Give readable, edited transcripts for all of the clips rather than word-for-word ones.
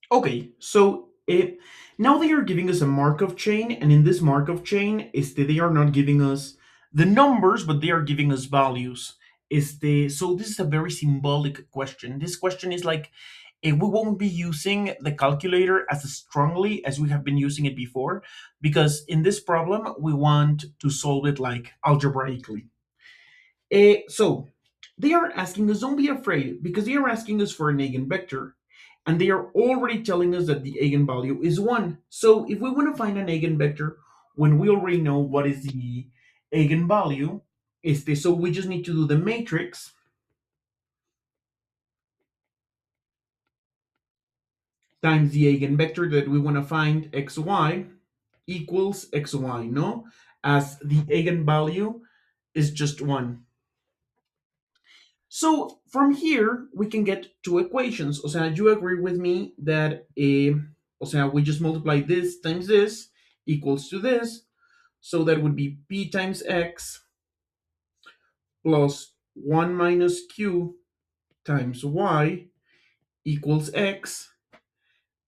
Okay, so now they are giving us a Markov chain, and in this Markov chain, they are not giving us the numbers, but they are giving us values. So this is a very symbolic question. This question is like we won't be using the calculator as strongly as we have been using it before, because in this problem we want to solve it like algebraically. So they are asking us, don't be afraid, because they are asking us for an eigenvector, and they are already telling us that the eigenvalue is 1. So if we want to find an eigenvector when we already know what is the eigenvalue, so we just need to do the matrix times the eigenvector that we want to find, xy, equals xy, no? As the eigenvalue is just 1. So from here, we can get two equations. O sea, you agree with me that, o sea, we just multiply this times this equals to this. So that would be p times x plus 1 minus q times y equals x,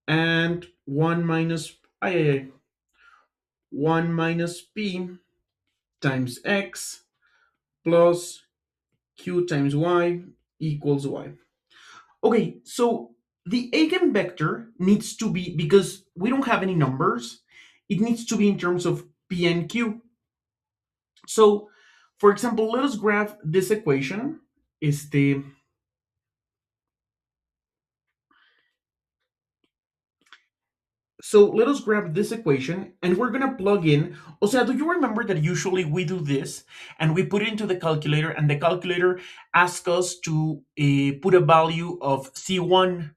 and 1 minus, 1 minus p times x plus q times y equals y. Okay, so the eigenvector needs to be, because we don't have any numbers, it needs to be in terms of p and q. So, for example, let us graph this equation. Este, so let us grab this equation and we're gonna plug in. O sea, do you remember that usually we do this and we put it into the calculator, and the calculator asks us to put a value of C1?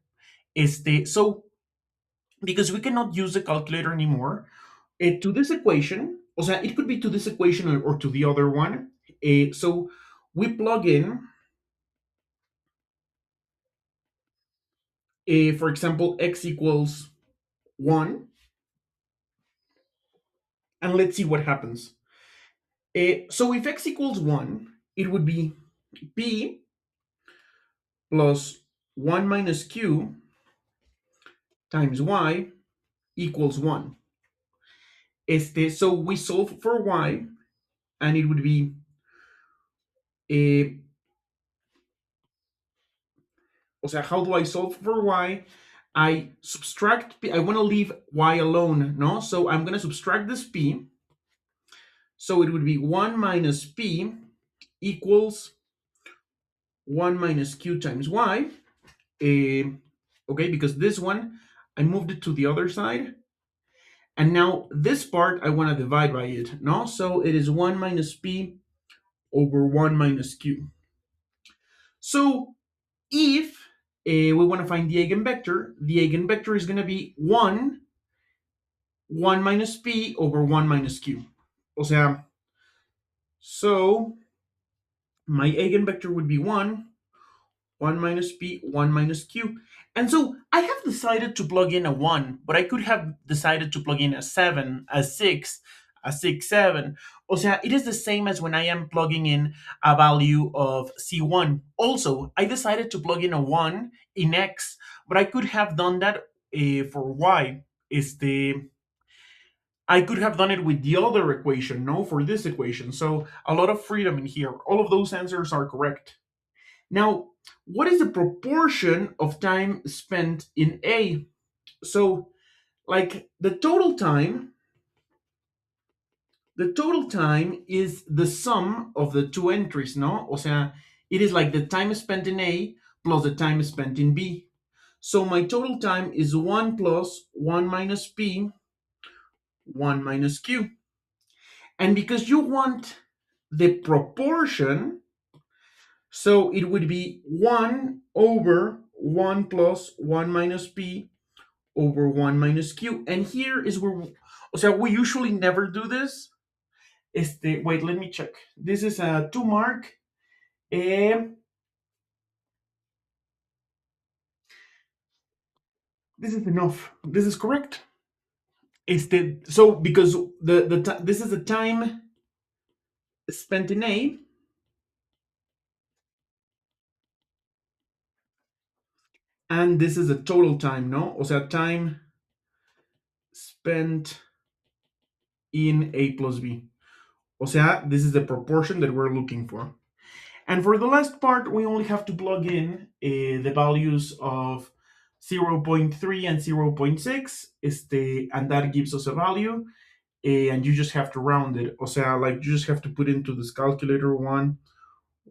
So because we cannot use the calculator anymore, to this equation, o sea, it could be to this equation or to the other one. So we plug in, for example, x equals 1, and let's see what happens. So if x equals 1, it would be p plus 1 minus q times y equals 1. So we solve for y, and it would be, o sea, how do I solve for y? I subtract p. I want to leave y alone, no? So I'm going to subtract this p. So it would be 1 minus p equals 1 minus q times y. Okay, because this one, I moved it to the other side. And now this part, I want to divide by it, no? So it is 1 minus p over 1 minus q. So if we want to find the eigenvector is going to be 1 minus p over 1 minus q. O sea, so my eigenvector would be 1 minus p, 1 minus q. And so I have decided to plug in a 1, but I could have decided to plug in a 7, a 6, a 6, 7. O sea, it is the same as when I am plugging in a value of C1. Also, I decided to plug in a 1 in X, but I could have done that for Y. I could have done it with the other equation, no, for this equation. So a lot of freedom in here. All of those answers are correct. Now, what is the proportion of time spent in A? So, like the total time is the sum of the two entries, no? O sea, it is like the time spent in A plus the time spent in B. So my total time is 1 plus 1 minus P, 1 minus Q. And because you want the proportion, so it would be 1 over 1 plus 1 minus P over 1 minus Q. And here is where, so we usually never do this. Wait, let me check. This is a 2 mark. Um, this is enough. This is correct. So because this is the time spent in A, and this is the total time, no? O sea, time spent in A plus B. O sea, this is the proportion that we're looking for. And for the last part, we only have to plug in the values of zero point 0.3 and zero point 0.6, and that gives us a value, and you just have to round it. O sea, like you just have to put into this calculator 1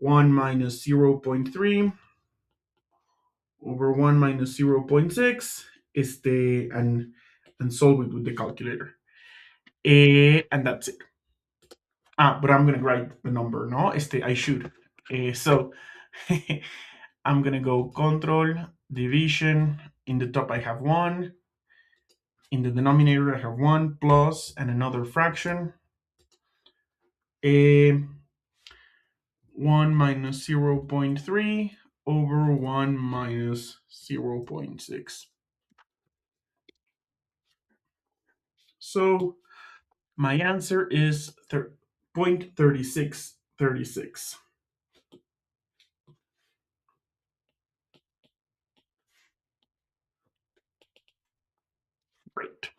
minus zero point 0.3 over 1 minus zero point 0.6, and solve it with the calculator. And that's it. But I'm gonna write the number, no? I should. So I'm gonna go control division. In the top I have 1. In the denominator I have 1 plus and another fraction. 1 minus zero point 0.3 over 1 minus zero point 0.6. So my answer is 0.3636. Great.